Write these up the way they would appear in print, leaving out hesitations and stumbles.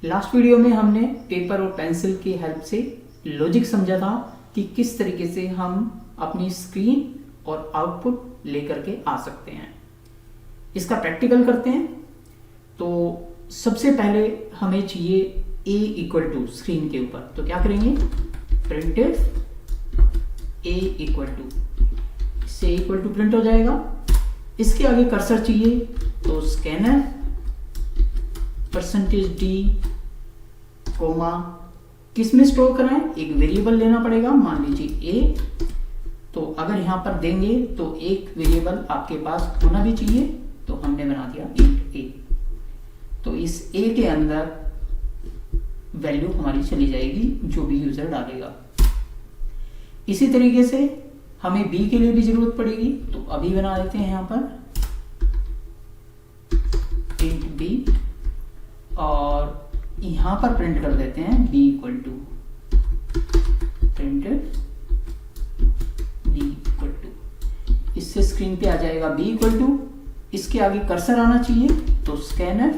Last video में हमने paper और पेंसिल की हेल्प से लॉजिक समझा था कि किस तरीके से हम अपनी स्क्रीन और आउटपुट लेकर के आ सकते हैं। इसका प्रैक्टिकल करते हैं। तो सबसे पहले हमें चाहिए a इक्वल टू स्क्रीन के ऊपर, तो क्या करेंगे, प्रिंटफ a इक्वल टू, इससे इक्वल टू प्रिंट हो जाएगा। इसके आगे कर्सर चाहिए तो स्कैनर %d कोमा किस में स्टोर कराएं, एक वेरिएबल लेना पड़ेगा, मान लीजिए a। तो अगर यहां पर देंगे तो एक वेरिएबल आपके पास होना भी चाहिए, तो हमने बना दिया int a। तो इस a के अंदर वैल्यू हमारी चली जाएगी जो भी यूजर डालेगा। इसी तरीके से हमें b के लिए भी जरूरत पड़ेगी, तो अभी बना देते हैं यहां पर int b और यहां पर प्रिंट कर देते हैं b equal to print b equal to. इससे स्क्रीन पे आ जाएगा b इक्वल टू, इसके आगे कर्सर आना चाहिए तो स्कैनर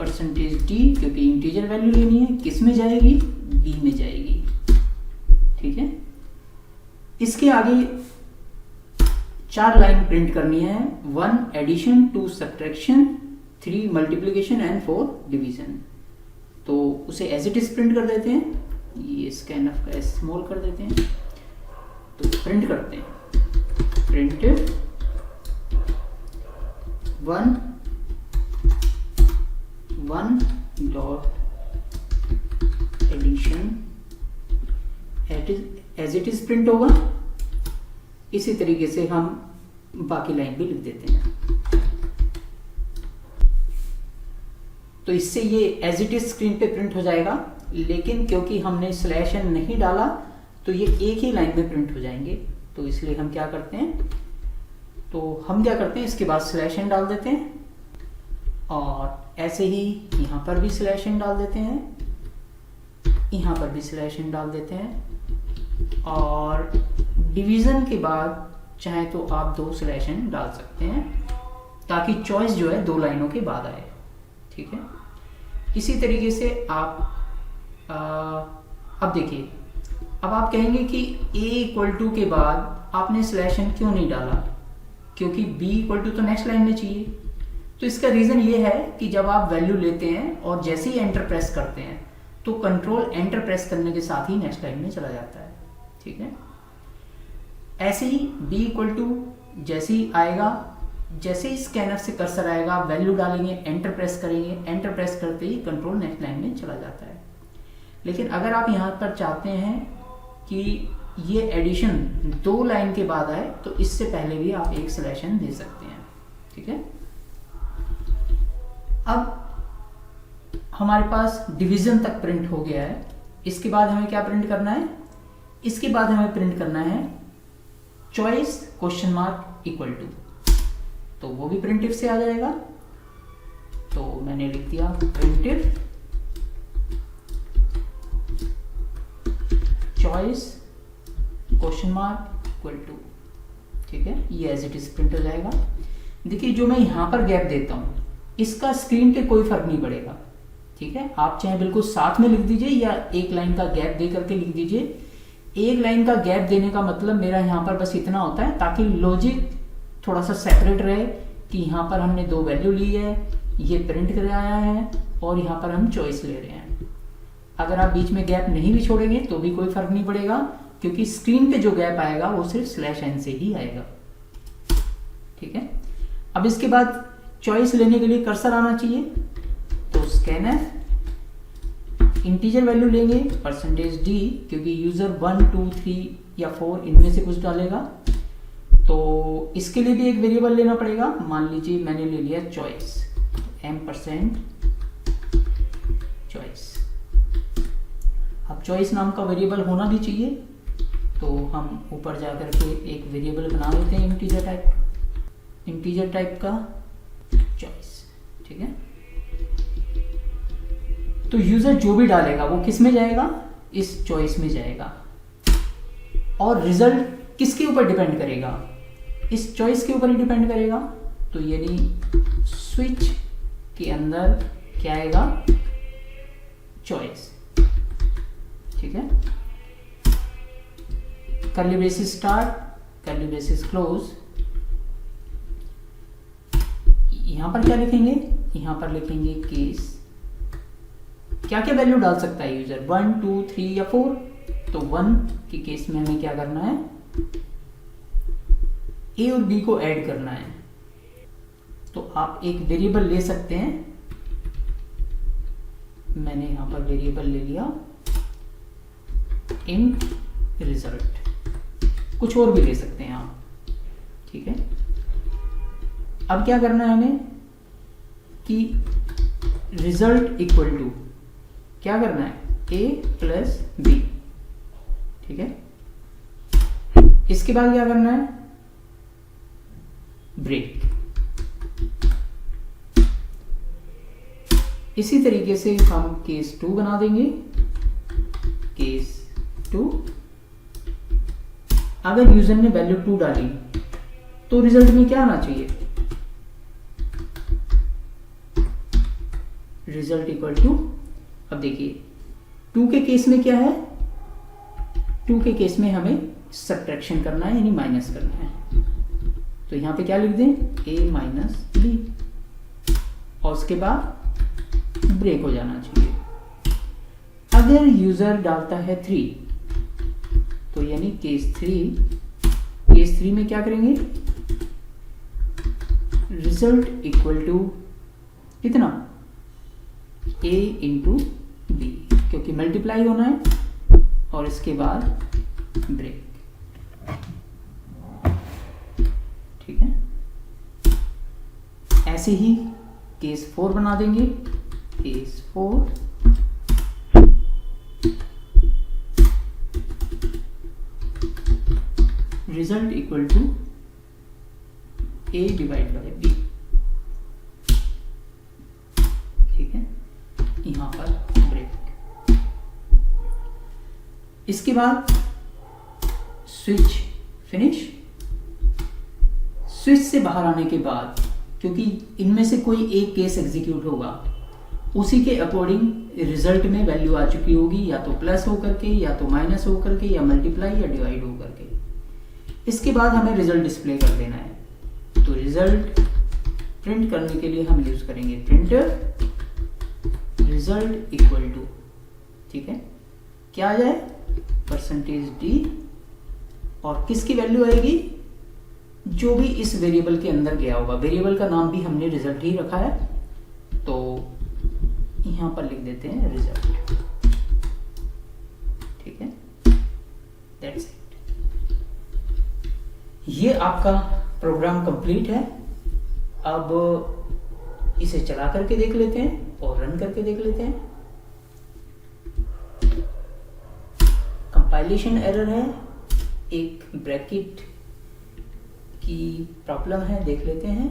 %d, क्योंकि इंटीजर वैल्यू लेनी है, किस में जाएगी, b में जाएगी। ठीक है, इसके आगे 4 लाइन प्रिंट करनी है, 1 addition, 2 subtraction, 3 multiplication and 4 division. तो उसे एज इट इज प्रिंट कर देते हैं, ये स्कैनफ का स्मॉल कर देते हैं, तो प्रिंट करते हैं print 1 dot addition as it is print होगा। इसी तरीके से हम बाकी लाइन भी लिख देते हैं। तो इससे ये एज इट इज स्क्रीन पे प्रिंट हो जाएगा, लेकिन क्योंकि हमने /n नहीं डाला तो ये एक ही लाइन में प्रिंट हो जाएंगे। तो इसलिए हम क्या करते हैं, इसके बाद /n डाल देते हैं और ऐसे ही यहाँ पर भी /n डाल देते हैं, यहाँ पर भी /n डाल देते हैं और डिवीजन के बाद चाहे तो आप 2 /n डाल सकते हैं, ताकि चॉइस जो है 2 लाइनों के बाद आए। ठीक है, इसी तरीके से आप अब देखिए, अब आप कहेंगे कि a इक्वल टू के बाद आपने /n क्यों नहीं डाला, क्योंकि b इक्वल टू तो नेक्स्ट लाइन में चाहिए। तो इसका रीजन ये है कि जब आप वैल्यू लेते हैं और जैसे ही एंटर प्रेस करते हैं तो कंट्रोल एंटर प्रेस करने के साथ ही नेक्स्ट लाइन में चला जाता है। ठीक है, ऐसे ही b इक्वल टू जैसे ही आएगा, जैसे ही स्कैनर से कर्सर आएगा, वैल्यू डालेंगे, एंटर प्रेस करेंगे, एंटर प्रेस करते ही कंट्रोल नेक्स्ट लाइन में चला जाता है। लेकिन अगर आप यहाँ पर चाहते हैं कि ये एडिशन 2 लाइन के बाद आए, तो इससे पहले भी आप एक /n दे सकते हैं। ठीक है, अब हमारे पास डिवीजन तक प्रिंट हो गया है। इसके बाद हमें क्या प्रिंट करना है, इसके बाद हमें प्रिंट करना है चॉइस ? इक्वल टू, तो वो भी प्रिंटिफ से आ जाएगा। तो मैंने लिख दिया प्रिंटिफ चॉइस ? Equal to. ठीक है, ये एज इट इज प्रिंट हो जाएगा। देखिए, जो मैं यहां पर गैप देता हूं, इसका स्क्रीन पे कोई फर्क नहीं पड़ेगा। ठीक है, आप चाहे बिल्कुल साथ में लिख दीजिए या एक लाइन का गैप दे करके लिख दीजिए। एक लाइन का गैप देने का मतलब मेरा यहाँ पर बस इतना होता है ताकि लॉजिक थोड़ा सा सेपरेट रहे कि यहाँ पर हमने 2 वैल्यू ली है, ये प्रिंट कराया है और यहाँ पर हम चॉइस ले रहे हैं। अगर आप बीच में गैप नहीं भी छोड़ेंगे तो भी कोई फर्क नहीं पड़ेगा, क्योंकि स्क्रीन पे जो गैप आएगा वो सिर्फ /n से ही आएगा। ठीक है, अब इसके बाद चॉइस लेने के लिए कर्सर आना चाहिए, तो स्कैनर इंटीजर वैल्यू लेंगे %d, क्योंकि यूजर 1, 2, 3 या 4 इनमें से कुछ डालेगा। तो इसके लिए भी एक वेरिएबल लेना पड़ेगा, मान लीजिए मैंने ले लिया चॉइस, m% चॉइस। अब चॉइस नाम का वेरिएबल होना भी चाहिए, तो हम ऊपर जाकर के एक वेरिएबल बना लेते हैं इंटीजर टाइप का चॉइस। ठीक है, तो यूजर जो भी डालेगा वो किस में जाएगा, इस चॉइस में जाएगा। और रिजल्ट किसके ऊपर डिपेंड करेगा, इस चॉइस के ऊपर ही डिपेंड करेगा। तो यानी स्विच के अंदर क्या आएगा, चॉइस। ठीक है, curly braces start, curly braces close. यहां पर क्या लिखेंगे, यहां पर लिखेंगे केस। क्या क्या वैल्यू डाल सकता है यूजर, 1 2 3 या 4। तो 1 के केस में हमें क्या करना है, ए और बी को ऐड करना है। तो आप एक वेरिएबल ले सकते हैं, मैंने यहां पर वेरिएबल ले लिया इंट रिजल्ट, कुछ और भी ले सकते हैं आप। ठीक है, अब क्या करना है हमें कि रिजल्ट इक्वल टू क्या करना है, a प्लस बी। ठीक है, इसके बाद क्या करना है, ब्रेक। इसी तरीके से हम केस 2 बना देंगे। केस 2, अगर यूजर ने वैल्यू 2 डाली तो रिजल्ट में क्या आना चाहिए, रिजल्ट इक्वल टू, अब देखिए 2 के केस में क्या है, 2 के केस में हमें सब्ट्रैक्शन करना है, यानी माइनस करना है। तो यहां पे क्या लिख दें, a माइनस बी, और उसके बाद ब्रेक हो जाना चाहिए। अगर यूजर डालता है 3, तो यानी केस 3 में क्या करेंगे, रिजल्ट इक्वल टू कितना, a इंटू बी, क्योंकि मल्टीप्लाई होना है, और इसके बाद ब्रेक। ठीक है, ऐसे ही केस 4 बना देंगे। Case 4, result equal to a divide by b। ठीक है, यहां पर ब्रेक। इसके बाद स्विच फिनिश। स्विच से बाहर आने के बाद, क्योंकि इनमें से कोई एक केस एग्जीक्यूट होगा, उसी के अकॉर्डिंग रिजल्ट में वैल्यू आ चुकी होगी, या तो प्लस होकर के, या तो माइनस होकर के, या मल्टीप्लाई या डिवाइड होकर के। इसके बाद हमें रिजल्ट डिस्प्ले कर देना है। तो रिजल्ट प्रिंट करने के लिए हम यूज करेंगे प्रिंटर रिजल्ट इक्वल टू, ठीक है, क्या आ जाए, %d, और किसकी वैल्यू आएगी, जो भी इस वेरिएबल के अंदर गया होगा। वेरिएबल का नाम भी हमने रिजल्ट ही रखा है, तो यहां पर लिख देते हैं रिजल्ट। ठीक है, दैट्स इट। ये आपका प्रोग्राम कंप्लीट है। अब इसे चला करके देख लेते हैं और रन करके देख लेते हैं। कंपाइलेशन एरर है, एक ब्रैकेट की प्रॉब्लम है, देख लेते हैं।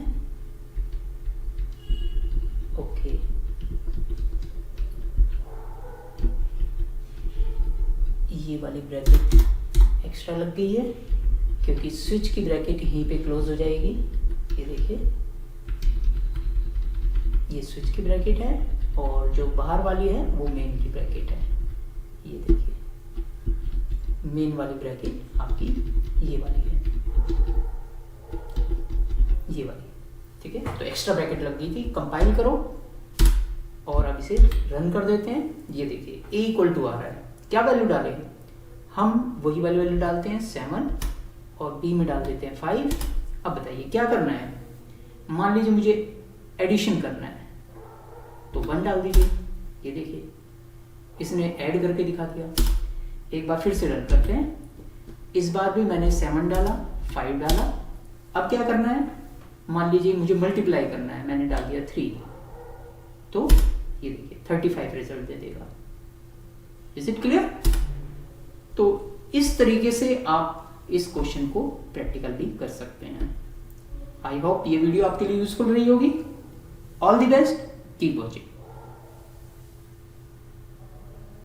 ओके, ये वाली ब्रैकेट एक्स्ट्रा लग गई है, क्योंकि स्विच की ब्रैकेट यहीं पे क्लोज हो जाएगी। ये देखिए, ये स्विच की ब्रैकेट है, और जो बाहर वाली है वो मेन की ब्रैकेट है। ये देखिए, मेन वाली ब्रैकेट आपकी ये वाली है, ये वाली। ठीक है, तो एक्स्ट्रा ब्रैकेट लग गई थी। कंपाइल करो और अब इसे रन कर देते हैं। ये देखिए, a इक्वल टू आ रहा है। क्या वैल्यू डालें, हम वही वाली वैल्यू डालते हैं 7, और b में डाल देते हैं 5। अब बताइए क्या करना है, मान लीजिए मुझे एडिशन करना है, तो 1 डाल दीजिए। ये देखिए, इसने ऐड करके दिखा दिया। एक बार फिर से रन करते हैं। इस बार भी मैंने 7 डाला, 5 डाला। अब क्या करना है, मान लीजिए मुझे मल्टीप्लाई करना है, मैंने डाल दिया 3, तो ये देखिए 35 रिजल्ट दे देगा। Is it clear? तो इस तरीके से आप इस क्वेश्चन को प्रैक्टिकल भी कर सकते हैं। आई होप ये वीडियो आपके लिए यूजफुल रही होगी। All the best, keep watching.